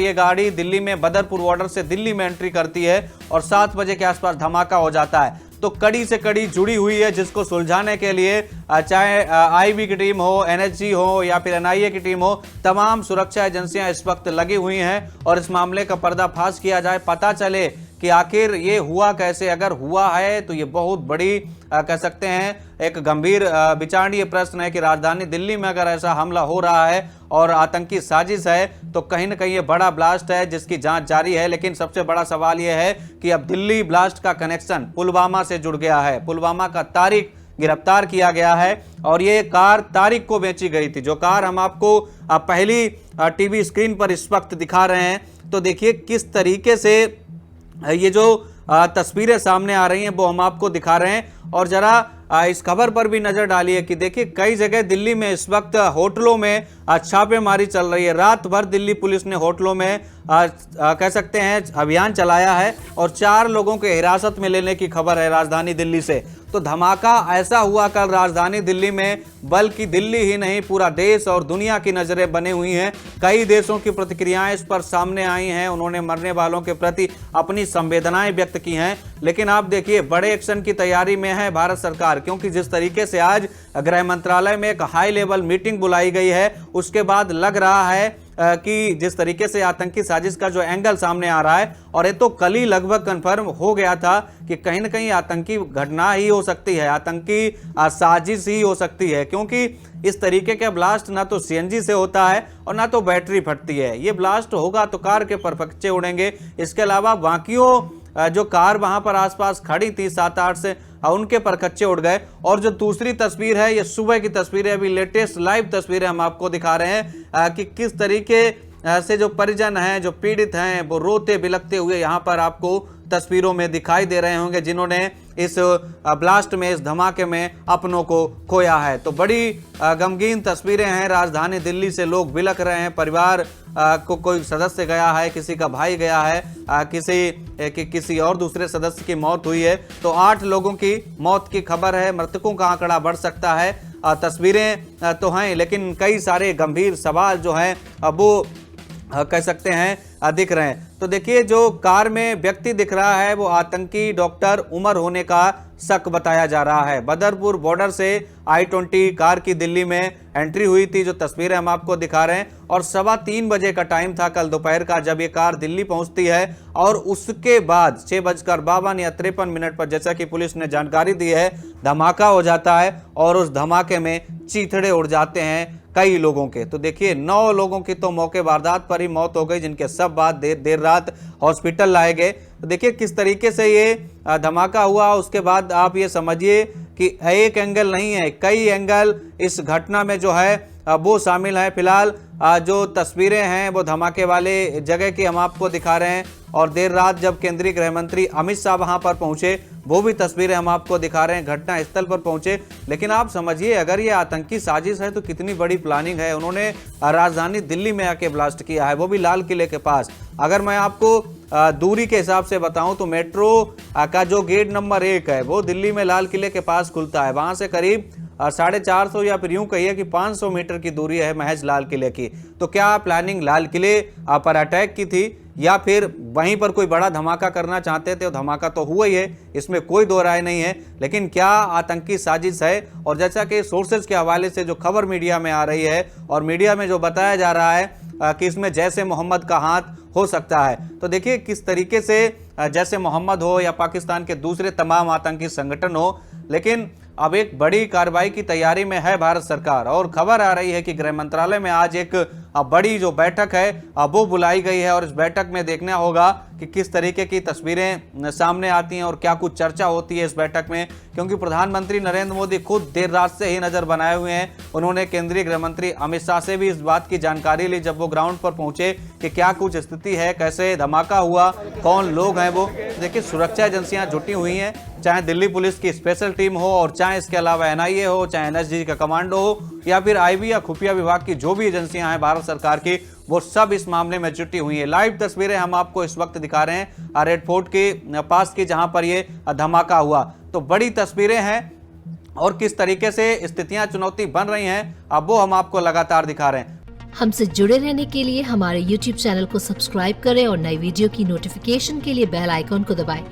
ये गाड़ी दिल्ली में बदरपुर बॉर्डर से दिल्ली में एंट्री करती है और 7 बजे के आसपास धमाका हो जाता है। तो कड़ी से कड़ी जुड़ी हुई है, जिसको सुलझाने के लिए चाहे आईबी की टीम हो, एनएसजी हो या फिर एनआईए की टीम हो, तमाम सुरक्षा एजेंसियां इस वक्त लगी हुई हैं और इस मामले का पर्दाफाश किया जाए, पता चले कि आखिर ये हुआ कैसे। अगर हुआ है तो ये बहुत बड़ी कह सकते हैं एक गंभीर विचारणीय प्रश्न है कि राजधानी दिल्ली में अगर ऐसा हमला हो रहा है और आतंकी साजिश है तो कहीं ना कहीं ये बड़ा ब्लास्ट है जिसकी जांच जारी है। लेकिन सबसे बड़ा सवाल ये है कि अब दिल्ली ब्लास्ट का कनेक्शन पुलवामा से जुड़ गया है। पुलवामा का तारिक गिरफ्तार किया गया है और ये कार तारिक को बेची गई थी। जो कार हम आपको पहली टीवी स्क्रीन पर इस वक्त दिखा रहे हैं, तो देखिए किस तरीके से ये जो तस्वीरें सामने आ रही हैं वो हम आपको दिखा रहे हैं। और जरा इस खबर पर भी नजर डालिए कि देखिए कई जगह दिल्ली में इस वक्त होटलों में छापेमारी चल रही है। रात भर दिल्ली पुलिस ने होटलों में कह सकते हैं अभियान चलाया है और 4 लोगों के हिरासत में लेने की खबर है राजधानी दिल्ली से। तो धमाका ऐसा हुआ कल राजधानी दिल्ली में, बल्कि दिल्ली ही नहीं पूरा देश और दुनिया की नजरें बनी हुई हैं। कई देशों की प्रतिक्रियाएं इस पर सामने आई हैं, उन्होंने मरने वालों के प्रति अपनी संवेदनाएं व्यक्त की हैं। लेकिन आप देखिए बड़े एक्शन की तैयारी में है भारत सरकार, क्योंकि जिस तरीके से आज गृह मंत्रालय में एक हाई लेवल मीटिंग बुलाई गई है, उसके बाद लग रहा है कि जिस तरीके से आतंकी साजिश का जो एंगल सामने आ रहा है, और ये तो कल ही लगभग कंफर्म हो गया था कि कहीं ना कहीं आतंकी घटना ही हो सकती है, आतंकी साजिश ही हो सकती है, क्योंकि इस तरीके का ब्लास्ट ना तो सीएनजी से होता है और ना तो बैटरी फटती है। ये ब्लास्ट होगा तो कार के परखच्चे उड़ेंगे। इसके अलावा बाकियों जो कार वहां पर आसपास खड़ी थी 7-8 से, उनके परखच्चे उड़ गए। और जो दूसरी तस्वीर है ये सुबह की तस्वीर है, अभी लेटेस्ट लाइव तस्वीरें हम आपको दिखा रहे हैं कि किस तरीके से जो परिजन हैं, जो पीड़ित हैं, वो रोते बिलखते हुए यहाँ पर आपको तस्वीरों में दिखाई दे रहे होंगे, जिन्होंने इस ब्लास्ट में, इस धमाके में अपनों को खोया है। तो बड़ी गमगीन तस्वीरें हैं। राजधानी दिल्ली से लोग बिलख रहे हैं, परिवार को कोई सदस्य गया है, किसी का भाई गया है, किसी और दूसरे सदस्य की मौत हुई है। तो 8 लोगों की मौत की खबर है, मृतकों का आंकड़ा बढ़ सकता है। तस्वीरें तो हैं, लेकिन कई सारे गंभीर सवाल जो हैं वो कह सकते हैं दिख रहे हैं। तो देखिए जो कार में व्यक्ति दिख रहा है वो आतंकी डॉक्टर उमर होने का शक बताया जा रहा है। बदरपुर बॉर्डर से I-20 कार की दिल्ली में एंट्री हुई थी, जो तस्वीरें हम आपको दिखा रहे हैं, और 3:15 बजे का टाइम था कल दोपहर का जब ये कार दिल्ली पहुंचती है। और उसके बाद 6:52 या 53 पर, जैसा कि पुलिस ने जानकारी दी है, धमाका हो जाता है और उस धमाके में चीथड़े उड़ जाते हैं कई लोगों के। तो देखिए 9 लोगों की तो मौके वारदात पर ही मौत हो गई, जिनके सब बाद देर रात हॉस्पिटल लाए गए। तो देखिए किस तरीके से ये धमाका हुआ। उसके बाद आप ये समझिए कि एक एंगल नहीं है, कई एंगल इस घटना में जो है वो शामिल है। फिलहाल जो तस्वीरें हैं वो धमाके वाले जगह की हम आपको दिखा रहे हैं, और देर रात जब केंद्रीय गृह मंत्री अमित शाह वहां पर पहुंचे वो भी तस्वीरें हम आपको दिखा रहे हैं, घटना स्थल पर पहुंचे। लेकिन आप समझिए अगर ये आतंकी साजिश है तो कितनी बड़ी प्लानिंग है। उन्होंने राजधानी दिल्ली में आके ब्लास्ट किया है, वो भी लाल किले के पास। अगर मैं आपको दूरी के हिसाब से बताऊं तो मेट्रो का जो गेट नंबर 1 है वो दिल्ली में लाल किले के पास खुलता है, वहां से करीब 450 या फिर यूं कहिए कि 500 मीटर की दूरी है महज लाल किले की। तो क्या प्लानिंग लाल किले पर अटैक की थी या फिर वहीं पर कोई बड़ा धमाका करना चाहते थे? धमाका तो हुआ ही है, इसमें कोई दो राय नहीं है। लेकिन क्या आतंकी साजिश है? और जैसा कि सोर्सेज के हवाले से जो खबर मीडिया में आ रही है और मीडिया में जो बताया जा रहा है कि इसमें जैसे मोहम्मद का हाथ हो सकता है। तो देखिए किस तरीके से जैसे मोहम्मद हो या पाकिस्तान के दूसरे तमाम आतंकी संगठन हो, लेकिन अब एक बड़ी कार्रवाई की तैयारी में है भारत सरकार। और खबर आ रही है कि गृह मंत्रालय में आज एक बड़ी जो बैठक है वो बुलाई गई है, और इस बैठक में देखना होगा कि किस तरीके की तस्वीरें सामने आती हैं और क्या कुछ चर्चा होती है इस बैठक में। क्योंकि प्रधानमंत्री नरेंद्र मोदी खुद देर रात से ही नजर बनाए हुए हैं। उन्होंने केंद्रीय गृह मंत्री अमित शाह से भी इस बात की जानकारी ली जब वो ग्राउंड पर पहुंचे कि क्या कुछ स्थिति है, कैसे धमाका हुआ, कौन लोग हैं वो। देखिए सुरक्षा एजेंसियां जुटी हुई हैं, चाहे दिल्ली पुलिस की स्पेशल टीम हो और चाहे इसके अलावा एनआईए हो, चाहे एनएसजी का कमांडो हो या फिर आईबी या खुफिया विभाग की जो भी एजेंसियां हैं भारत सरकार की, वो सब इस मामले में जुटी हुई है। लाइव तस्वीरें हम आपको इस वक्त दिखा रहे हैं रेड फोर्ट के पास की, जहां पर ये धमाका हुआ। तो बड़ी तस्वीरें हैं और किस तरीके से स्थितियां चुनौती बन रही हैं अब वो हम आपको लगातार दिखा रहे हैं। हमसे जुड़े रहने के लिए हमारे YouTube चैनल को सब्सक्राइब करें और नई वीडियो की नोटिफिकेशन के लिए बेल आइकॉन को दबाएं।